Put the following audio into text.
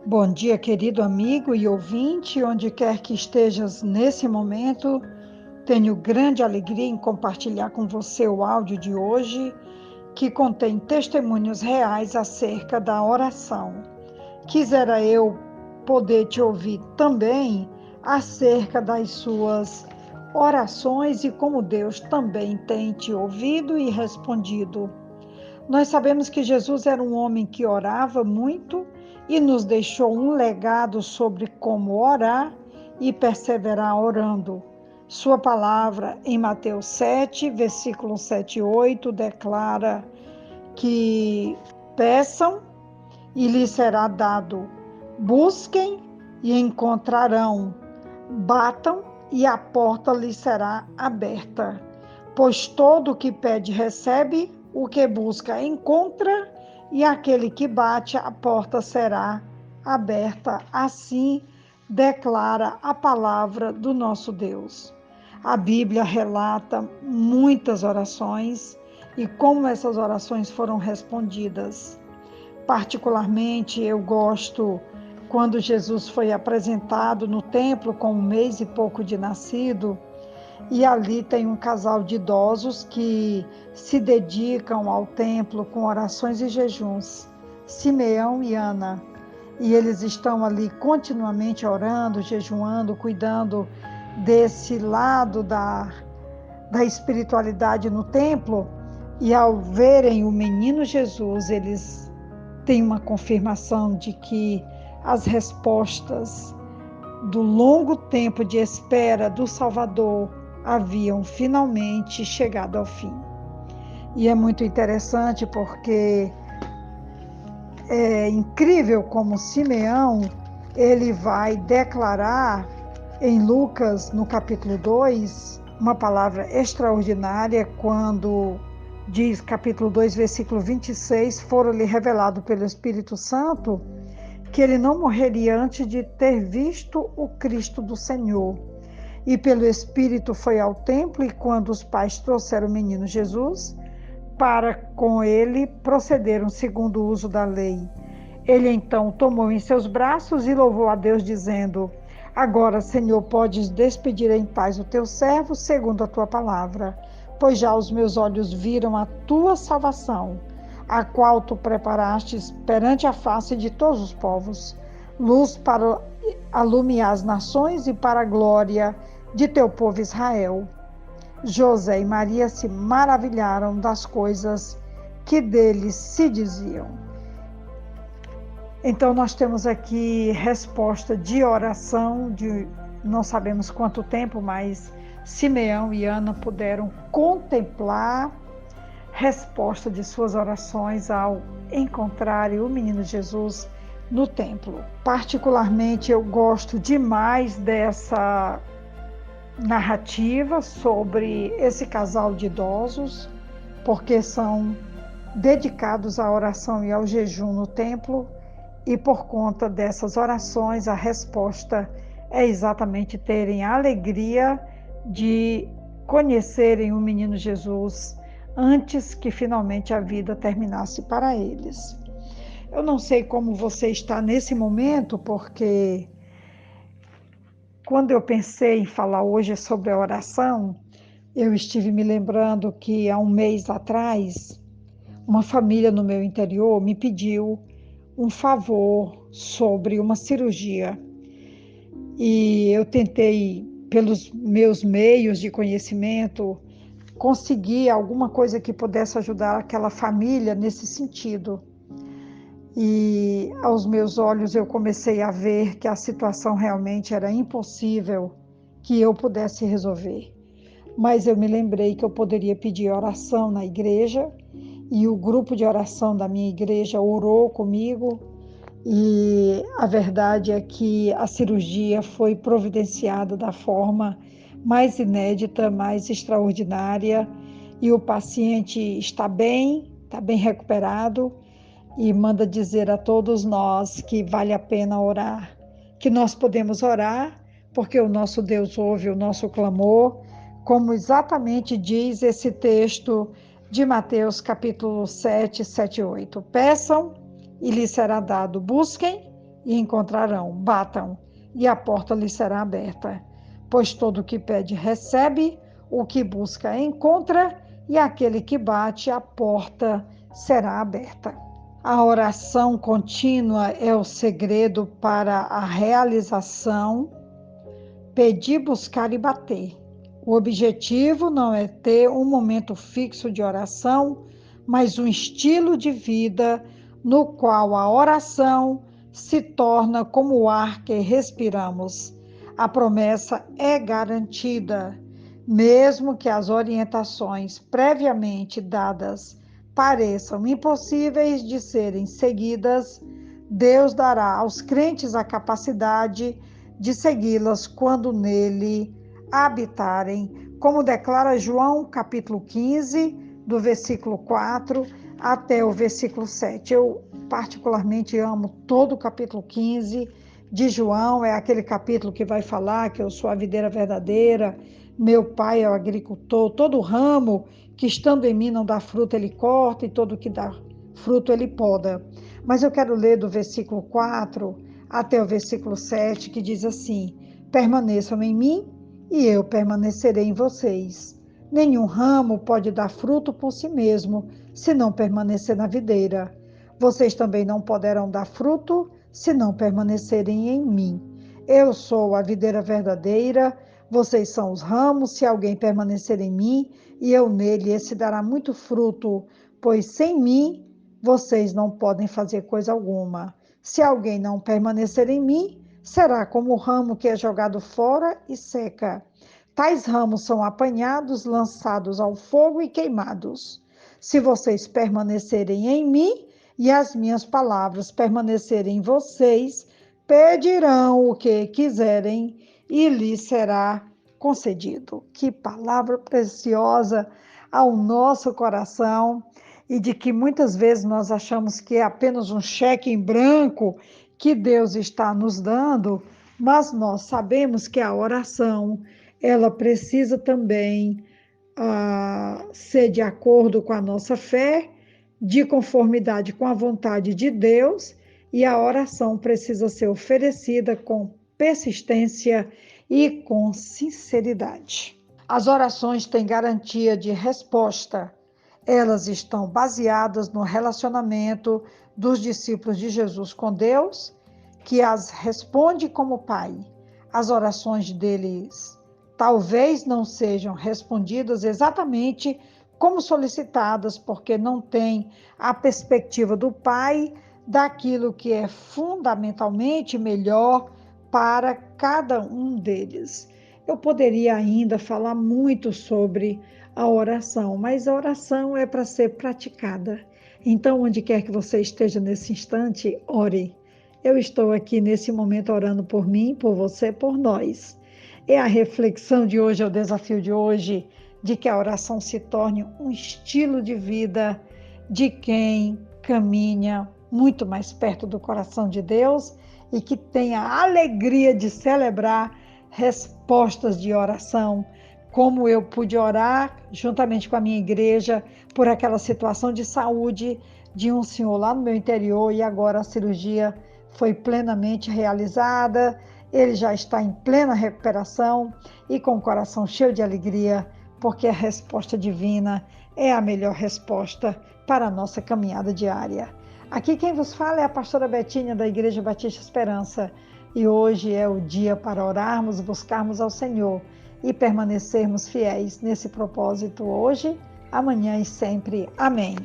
Bom dia, querido amigo e ouvinte, onde quer que estejas nesse momento. Tenho grande alegria em compartilhar com você o áudio de hoje, que contém testemunhos reais acerca da oração. Quisera eu poder te ouvir também acerca das suas orações e como Deus também tem te ouvido e respondido. Nós sabemos que Jesus era um homem que orava muito e nos deixou um legado sobre como orar e perseverar orando. Sua palavra em Mateus 7, versículos 7 e 8, declara que peçam e lhes será dado, busquem e encontrarão, batam e a porta lhes será aberta. Pois todo o que pede recebe, o que busca encontra, e aquele que bate, a porta será aberta. Assim declara a palavra do nosso Deus. A Bíblia relata muitas orações e como essas orações foram respondidas. Particularmente, eu gosto quando Jesus foi apresentado no templo com 1 mês e pouco de nascido, e ali tem um casal de idosos que se dedicam ao templo com orações e jejuns, Simeão e Ana. E eles estão ali continuamente orando, jejuando, cuidando desse lado da espiritualidade no templo. E ao verem o menino Jesus, eles têm uma confirmação de que as respostas do longo tempo de espera do Salvador haviam finalmente chegado ao fim. E é muito interessante porque é incrível como Simeão, ele vai declarar em Lucas, no capítulo 2, uma palavra extraordinária quando diz, capítulo 2, versículo 26, foram-lhe revelado pelo Espírito Santo que ele não morreria antes de ter visto o Cristo do Senhor. E pelo Espírito foi ao templo, e quando os pais trouxeram o menino Jesus, para com ele procederam segundo o uso da lei. Ele então tomou em seus braços e louvou a Deus, dizendo: Agora, Senhor, podes despedir em paz o teu servo, segundo a tua palavra, pois já os meus olhos viram a tua salvação, a qual tu preparastes perante a face de todos os povos, luz para alumiar as nações e para a glória de teu povo Israel. José e Maria se maravilharam das coisas que deles se diziam. Então nós temos aqui resposta de oração, de não sabemos quanto tempo, mas Simeão e Ana puderam contemplar resposta de suas orações ao encontrarem o menino Jesus no templo. Particularmente eu gosto demais dessa narrativa sobre esse casal de idosos, porque são dedicados à oração e ao jejum no templo, e por conta dessas orações a resposta é exatamente terem a alegria de conhecerem o menino Jesus antes que finalmente a vida terminasse para eles. Eu não sei como você está nesse momento, porque quando eu pensei em falar hoje sobre a oração, eu estive me lembrando que há 1 mês atrás, uma família no meu interior me pediu um favor sobre uma cirurgia. E eu tentei, pelos meus meios de conhecimento, conseguir alguma coisa que pudesse ajudar aquela família nesse sentido. E aos meus olhos eu comecei a ver que a situação realmente era impossível que eu pudesse resolver. Mas eu me lembrei que eu poderia pedir oração na igreja, e o grupo de oração da minha igreja orou comigo, e a verdade é que a cirurgia foi providenciada da forma mais inédita, mais extraordinária, e o paciente está bem recuperado, e manda dizer a todos nós que vale a pena orar, que nós podemos orar, porque o nosso Deus ouve o nosso clamor, como exatamente diz esse texto de Mateus capítulo 7, 7 e 8. Peçam e lhes será dado, busquem e encontrarão. Batam, e a porta lhes será aberta. Pois todo o que pede, recebe, o que busca, encontra, e aquele que bate, a porta será aberta. A oração contínua é o segredo para a realização, pedir, buscar e bater. O objetivo não é ter um momento fixo de oração, mas um estilo de vida no qual a oração se torna como o ar que respiramos. A promessa é garantida, mesmo que as orientações previamente dadas pareçam impossíveis de serem seguidas. Deus dará aos crentes a capacidade de segui-las quando nele habitarem, como declara João capítulo 15, do versículo 4 até o versículo 7. Eu particularmente amo todo o capítulo 15 de João, é aquele capítulo que vai falar que eu sou a videira verdadeira, meu pai é o agricultor, todo ramo que estando em mim não dá fruto ele corta e todo que dá fruto ele poda. Mas eu quero ler do versículo 4 até o versículo 7, que diz assim: permaneçam em mim e eu permanecerei em vocês. Nenhum ramo pode dar fruto por si mesmo, se não permanecer na videira. Vocês também não poderão dar fruto, se não permanecerem em mim. Eu sou a videira verdadeira, vocês são os ramos. Se alguém permanecer em mim e eu nele, esse dará muito fruto, pois sem mim vocês não podem fazer coisa alguma. Se alguém não permanecer em mim, será como o ramo que é jogado fora e seca. Tais ramos são apanhados, lançados ao fogo e queimados. Se vocês permanecerem em mim e as minhas palavras permanecerem em vocês, pedirão o que quiserem e lhes será concedido. Que palavra preciosa ao nosso coração, e de que muitas vezes nós achamos que é apenas um cheque em branco que Deus está nos dando, mas nós sabemos que a oração, ela precisa também ser de acordo com a nossa fé, de conformidade com a vontade de Deus, e a oração precisa ser oferecida com persistência e com sinceridade. As orações têm garantia de resposta. Elas estão baseadas no relacionamento dos discípulos de Jesus com Deus, que as responde como Pai. As orações deles talvez não sejam respondidas exatamente como solicitadas, porque não têm a perspectiva do Pai daquilo que é fundamentalmente melhor para cada um deles. Eu poderia ainda falar muito sobre a oração, mas a oração é para ser praticada. Então, onde quer que você esteja nesse instante, ore. Eu estou aqui nesse momento orando por mim, por você, por nós. É a reflexão de hoje, é o desafio de hoje, de que a oração se torne um estilo de vida de quem caminha muito mais perto do coração de Deus e que tenha a alegria de celebrar respostas de oração, como eu pude orar juntamente com a minha igreja por aquela situação de saúde de um senhor lá no meu interior, e agora a cirurgia foi plenamente realizada, ele já está em plena recuperação e com o coração cheio de alegria, porque a resposta divina é a melhor resposta para a nossa caminhada diária. Aqui quem vos fala é a pastora Betinha da Igreja Batista Esperança, e hoje é o dia para orarmos, buscarmos ao Senhor e permanecermos fiéis nesse propósito hoje, amanhã e sempre. Amém.